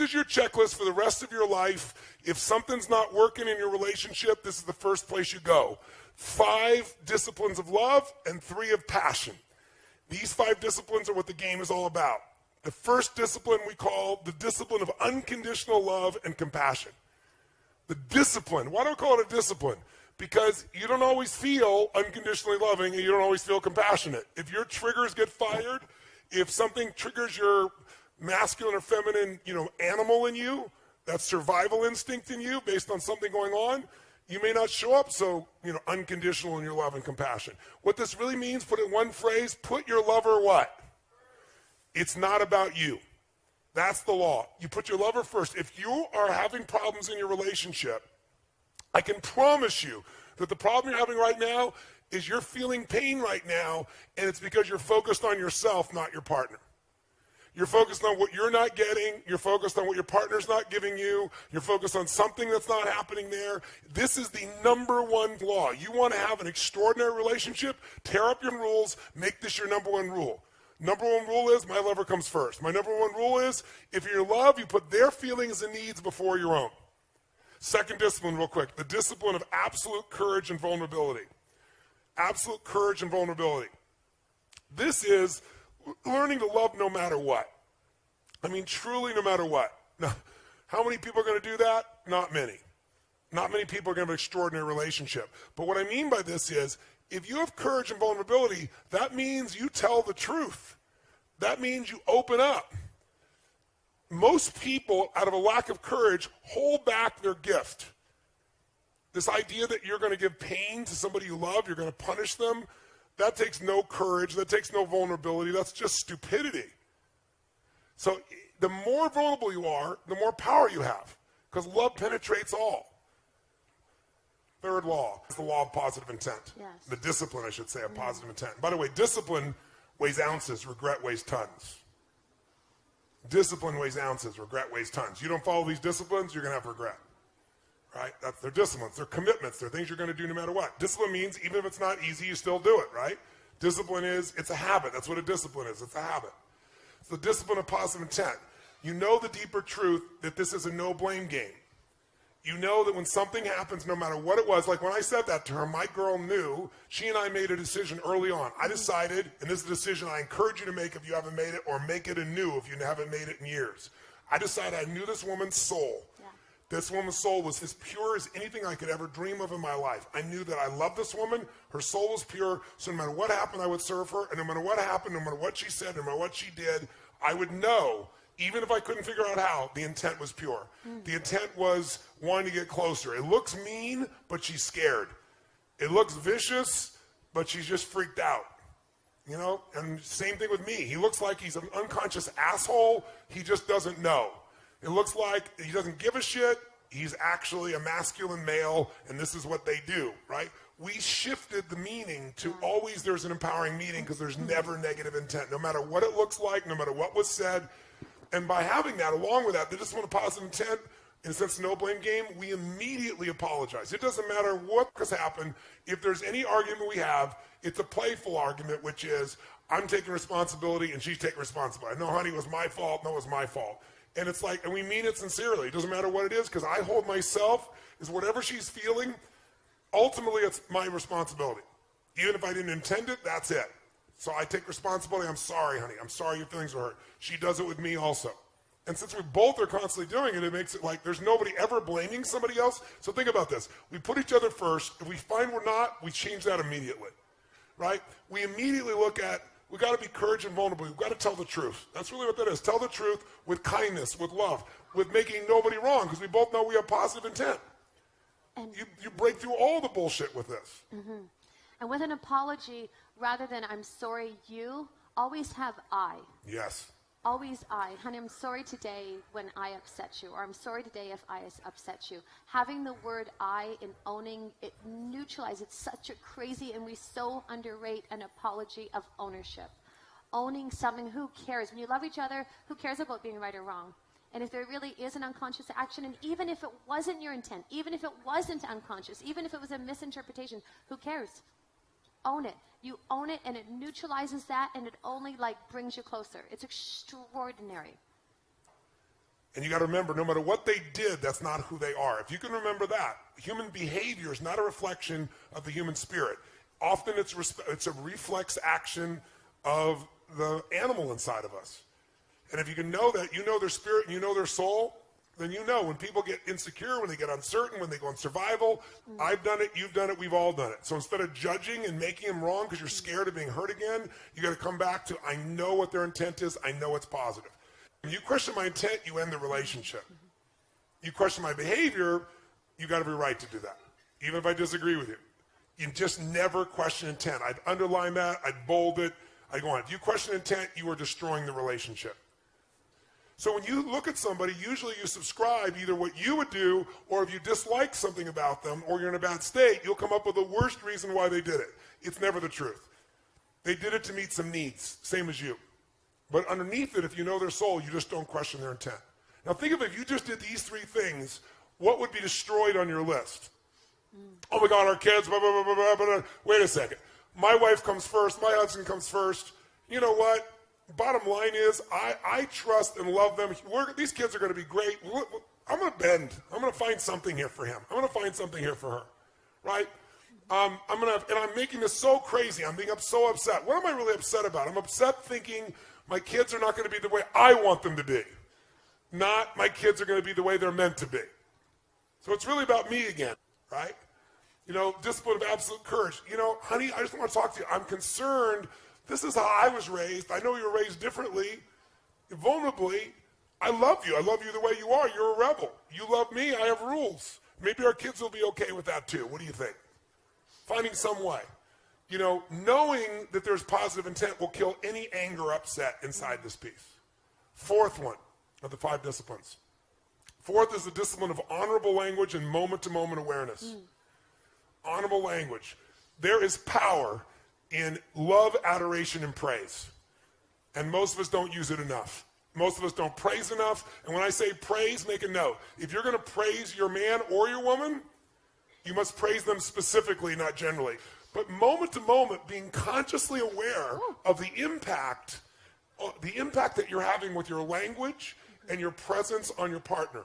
is your checklist for the rest of your life. If something's not working in your relationship, this is the first place you go. 5 disciplines of love and 3 of passion. These 5 disciplines are what the game is all about. The first discipline we call the discipline of unconditional love and compassion. The discipline. Why do I call it a discipline? Because you don't always feel unconditionally loving and you don't always feel compassionate. If your triggers get fired, if something triggers your masculine or feminine, animal in you, that survival instinct in you based on something going on, you may not show up so, unconditional in your love and compassion. What this really means, put it in one phrase, put your lover what? It's not about you. That's the law. You put your lover first. If you are having problems in your relationship, I can promise you that the problem you're having right now is you're feeling pain right now, and it's because you're focused on yourself, not your partner. You're focused on what you're not getting. You're focused on what your partner's not giving you. You're focused on something that's not happening there. This is the number one law. You want to have an extraordinary relationship, tear up your rules, make this your number one rule. Number one rule is my lover comes first. My number one rule is if you're in love, you put their feelings and needs before your own. Second discipline, real quick, the discipline of absolute courage and vulnerability. Absolute courage and vulnerability. This is learning to love no matter what. I mean, truly no matter what. Now, how many people are going to do that? Not many. Not many people are going to have an extraordinary relationship. But what I mean by this is, if you have courage and vulnerability, that means you tell the truth. That means you open up. Most people, out of a lack of courage, hold back their gift. This idea that you're going to give pain to somebody you love, you're going to punish them, that takes no courage, that takes no vulnerability, that's just stupidity. So the more vulnerable you are, the more power you have, because love penetrates all. Third law is the law of positive intent. Yes. The discipline, I should say, of positive intent. By the way, discipline weighs ounces, regret weighs tons. Discipline weighs ounces, regret weighs tons. You don't follow these disciplines, you're going to have regret. Right? They're disciplines, they're commitments, they're things you're going to do no matter what. Discipline means even if it's not easy, you still do it, right? Discipline is, it's a habit. That's what a discipline is. It's a habit. It's the discipline of positive intent. You know the deeper truth that this is a no-blame game. You know that when something happens, no matter what it was, like when I said that to her, my girl knew, she and I made a decision early on. I decided, and this is a decision I encourage you to make if you haven't made it, or make it anew if you haven't made it in years. I decided I knew this woman's soul. Yeah. This woman's soul was as pure as anything I could ever dream of in my life. I knew that I loved this woman. Her soul was pure, so no matter what happened, I would serve her, and no matter what happened, no matter what she said, no matter what she did, I would know, even if I couldn't figure out how, the intent was pure. The intent was wanting to get closer. It looks mean, but she's scared. It looks vicious, but she's just freaked out. And same thing with me. He looks like he's an unconscious asshole. He just doesn't know. It looks like he doesn't give a shit. He's actually a masculine male, and this is what they do, right? We shifted the meaning to always there's an empowering meaning because there's never negative intent, no matter what it looks like, no matter what was said. And by having that, along with that, the discipline of positive intent, in a sense, no blame game, we immediately apologize. It doesn't matter what has happened. If there's any argument we have, it's a playful argument, which is, I'm taking responsibility and she's taking responsibility. No, honey, it was my fault. No, it was my fault. And it's like, and we mean it sincerely. It doesn't matter what it is, because I hold myself as whatever she's feeling, ultimately it's my responsibility. Even if I didn't intend it, that's it. So I take responsibility. I'm sorry, honey. I'm sorry your feelings were hurt. She does it with me also. And since we both are constantly doing it, it makes it like there's nobody ever blaming somebody else. So think about this. We put each other first. If we find we're not, we change that immediately, right? We immediately look at, we got to be courage and vulnerable. We've got to tell the truth. That's really what that is. Tell the truth with kindness, with love, with making nobody wrong, because we both know we have positive intent. And you break through all the bullshit with this. Mm-hmm. And with an apology, rather than I'm sorry you, always have I. Yes. Always I. Honey, I'm sorry today when I upset you, or I'm sorry today if I upset you. Having the word I in owning, it neutralizes. It's such a crazy, and we so underrate an apology of ownership. Owning something, who cares? When you love each other, who cares about being right or wrong? And if there really is an unconscious action, and even if it wasn't your intent, even if it wasn't unconscious, even if it was a misinterpretation, who cares? Own it. You own it, and it neutralizes that, and it only brings you closer. It's extraordinary. And you got to remember, no matter what they did, that's not who they are. If you can remember that, human behavior is not a reflection of the human spirit. Often it's a reflex action of the animal inside of us. And if you can know that, you know their spirit and you know their soul, then you know when people get insecure, when they get uncertain, when they go in survival, I've done it, you've done it, we've all done it. So instead of judging and making them wrong because you're scared of being hurt again, you got to come back to, I know what their intent is, I know it's positive. When you question my intent, you end the relationship. You question my behavior, you got every right to do that, even if I disagree with you. You just never question intent. I'd underline that, I'd bold it, I'd go on. If you question intent, you are destroying the relationship. So when you look at somebody, usually you subscribe either what you would do, or if you dislike something about them, or you're in a bad state, you'll come up with the worst reason why they did it. It's never the truth. They did it to meet some needs, same as you. But underneath it, if you know their soul, you just don't question their intent. Now think of it, if you just did these three things, what would be destroyed on your list? Oh my God, our kids, blah, blah, blah, blah, blah, blah. Wait a second. My wife comes first, my husband comes first. You know what? Bottom line is, I trust and love them. These kids are going to be great. I'm going to bend. I'm going to find something here for him. I'm going to find something here for her, right? And I'm making this so crazy. I'm being so upset. What am I really upset about? I'm upset thinking my kids are not going to be the way I want them to be. Not my kids are going to be the way they're meant to be. So it's really about me again, right? You know, discipline of absolute courage. You know, honey, I just want to talk to you. I'm concerned. This is how I was raised. I know you were raised differently, vulnerably. I love you. I love you the way you are. You're a rebel. You love me. I have rules. Maybe our kids will be okay with that too. What do you think? Finding some way. You know, knowing that there's positive intent will kill any anger, upset inside this piece. Fourth one of the 5 disciplines. Fourth is the discipline of honorable language and moment-to-moment awareness. Honorable language. There is power in love, adoration, and praise. And most of us don't use it enough. Most of us don't praise enough. And when I say praise, make a note. If you're going to praise your man or your woman, you must praise them specifically, not generally. But moment to moment, being consciously aware of the impact that you're having with your language and your presence on your partner.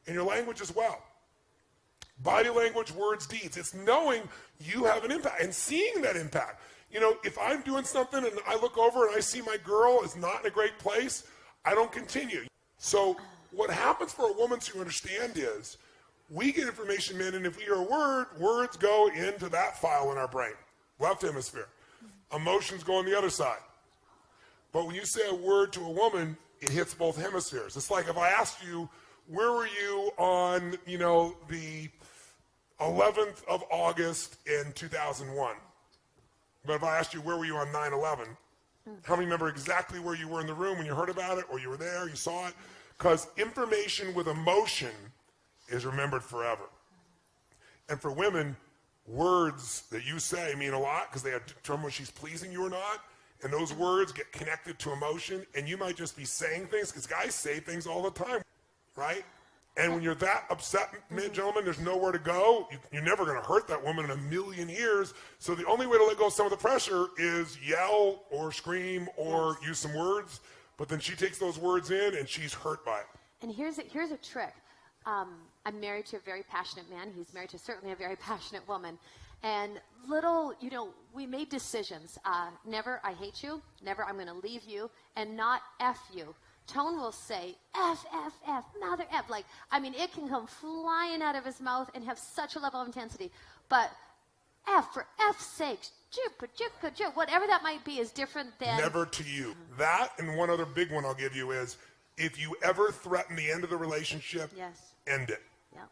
And your language as well. Body language, words, deeds. It's knowing you have an impact and seeing that impact. You know, if I'm doing something and I look over and I see my girl is not in a great place, I don't continue. So what happens for a woman to understand is we get information in, and if we hear a word, words go into that file in our brain, left hemisphere. Emotions go on the other side. But when you say a word to a woman, it hits both hemispheres. It's like if I asked you, where were you on, you know, the 11th of August in 2001? But if I asked you, where were you on 9/11? How many remember exactly where you were in the room when you heard about it, or you were there, you saw it? Because information with emotion is remembered forever. And for women, words that you say mean a lot because they determine whether she's pleasing you or not. And those words get connected to emotion, and you might just be saying things, because guys say things all the time, right? And when you're that upset, gentlemen, there's nowhere to go. You're never going to hurt that woman in a million years. So the only way to let go of some of the pressure is yell or scream or use some words. But then she takes those words in, and she's hurt by it. And here's a trick. I'm married to a very passionate man. He's married to certainly a very passionate woman. And we made decisions. Never, I hate you. Never, I'm going to leave you. And not F you. Tone will say, F, F, F, another F. It can come flying out of his mouth and have such a level of intensity. But F, for F's sake, whatever that might be is different than... Never to you. That, and one other big one I'll give you is, if you ever threaten the end of the relationship, end it. Yeah.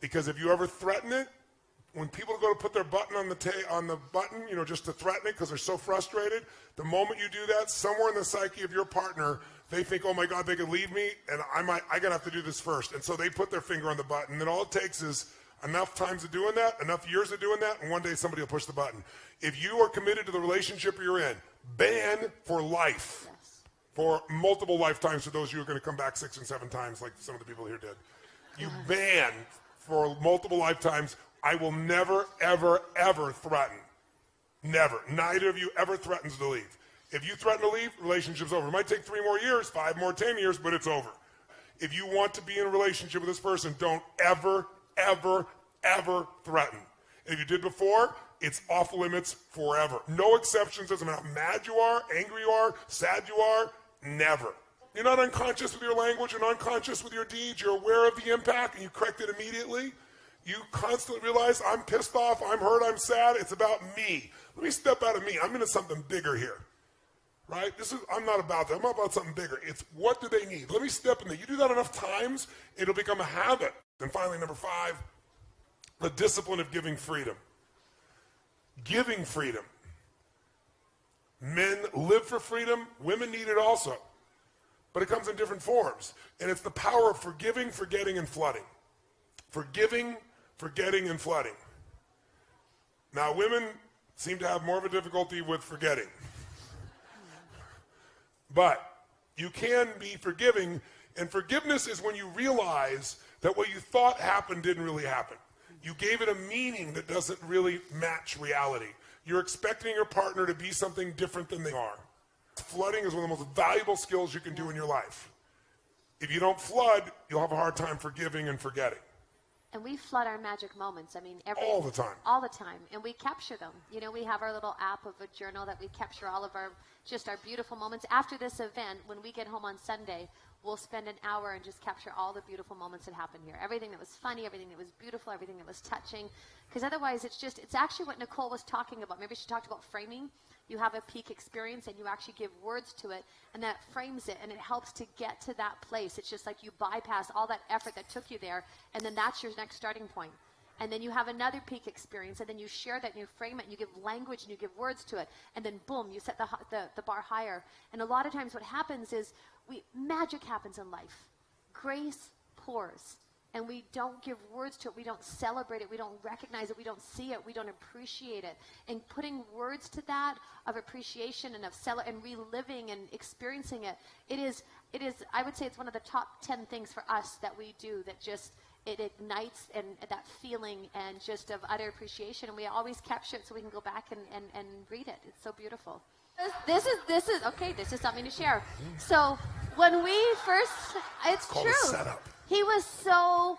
Because if you ever threaten it, when people go to put their button on the button, just to threaten it because they're so frustrated, the moment you do that, somewhere in the psyche of your partner, they think, oh my God, they could leave me, and I gotta have to do this first. And so they put their finger on the button, and all it takes is enough times of doing that, enough years of doing that, and one day somebody will push the button. If you are committed to the relationship you're in, ban for life. Yes. For multiple lifetimes for those of you who are going to come back 6 and 7 times like some of the people here did. You ban for multiple lifetimes. I will never, ever, ever threaten. Never. Neither of you ever threatens to leave. If you threaten to leave, relationship's over. It might take 3 more years, 5 more, 10 years, but it's over. If you want to be in a relationship with this person, don't ever, ever, ever threaten. And if you did before, it's off limits forever. No exceptions. Doesn't matter how mad you are, angry you are, sad you are, never. You're not unconscious with your language, you're not unconscious with your deeds, you're aware of the impact and you correct it immediately. You constantly realize, I'm pissed off, I'm hurt, I'm sad, it's about me. Let me step out of me. I'm into something bigger here. Right? I'm not about that. I'm about something bigger. It's what do they need? Let me step in there. You do that enough times, it'll become a habit. And finally, number 5, the discipline of giving freedom. Giving freedom. Men live for freedom. Women need it also. But it comes in different forms. And it's the power of forgiving, forgetting, and flooding. Forgiving, forgetting, and flooding. Now, women seem to have more of a difficulty with forgetting. But you can be forgiving, and forgiveness is when you realize that what you thought happened didn't really happen. You gave it a meaning that doesn't really match reality. You're expecting your partner to be something different than they are. Flooding is one of the most valuable skills you can do in your life. If you don't flood, you'll have a hard time forgiving and forgetting. And we flood our magic moments. I mean, all the time. All the time. And we capture them. You know, we have our little app of a journal that we capture all of our beautiful moments. After this event, when we get home on Sunday, we'll spend an hour and just capture all the beautiful moments that happened here. Everything that was funny, everything that was beautiful, everything that was touching. Because otherwise, it's actually what Nicole was talking about. Maybe she talked about framing. You have a peak experience and you actually give words to it, and that frames it, and it helps to get to that place. It's just like you bypass all that effort that took you there, and then that's your next starting point. And then you have another peak experience, and then you share that and you frame it and you give language and you give words to it, and then boom, you set the bar higher. And a lot of times what happens is magic happens in life. Grace pours. And we don't give words to it, we don't celebrate it, we don't recognize it, we don't see it, we don't appreciate it. And putting words to that of appreciation and of and reliving and experiencing it, it is, I would say it's one of the top 10 things for us that we do that just, it ignites and that feeling and just of utter appreciation. And we always capture it so we can go back and read it. It's so beautiful. This is something to share. So when we first, it's called true. A setup. He was so,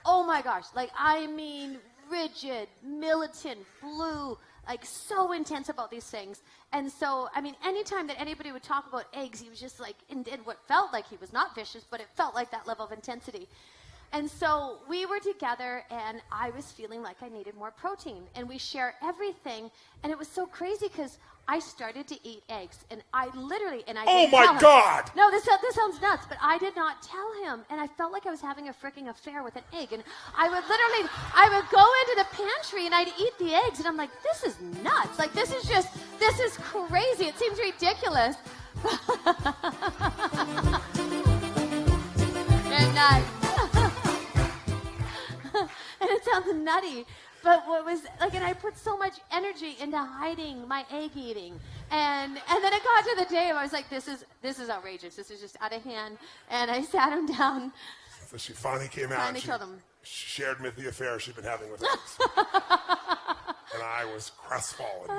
oh my gosh, like, I mean, rigid, militant, blue, like, so intense about these things. And so, I mean, anytime that anybody would talk about eggs, he was just like, and did what felt like he was not vicious, but it felt like that level of intensity. And so we were together, and I was feeling like I needed more protein. And we share everything, and it was so crazy because I started to eat eggs, and I literally, and I didn't tell him. Oh my God! No, this sounds nuts, but I did not tell him, and I felt like I was having a freaking affair with an egg. And I would go into the pantry, and I'd eat the eggs, and I'm like, this is nuts. Like, this is crazy. It seems ridiculous. They're nuts. And it sounds nutty, but what was like, and I put so much energy into hiding my egg eating, and then it got to the day where I was like, this is outrageous. This is just out of hand. And I sat him down. So she finally came out. Finally told him. She shared me the affair she'd been having with us, and I was crestfallen.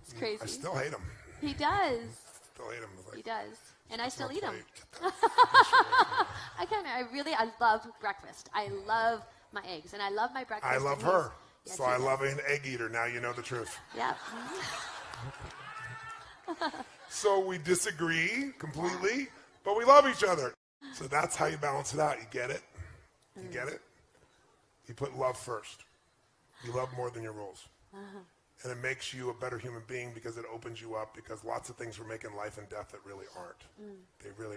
It's crazy. I still hate him. He does. Still hate him. Like, he does. And I still eat them. I love breakfast. I love my eggs, and I love my breakfast. I love her. Yes, so I love an egg eater. Now you know the truth. Yeah. So we disagree completely, but we love each other. So that's how you balance it out. You get it? You get it? You put love first. You love more than your rules. And it makes you a better human being because it opens you up, because lots of things we're making life and death that really aren't. They really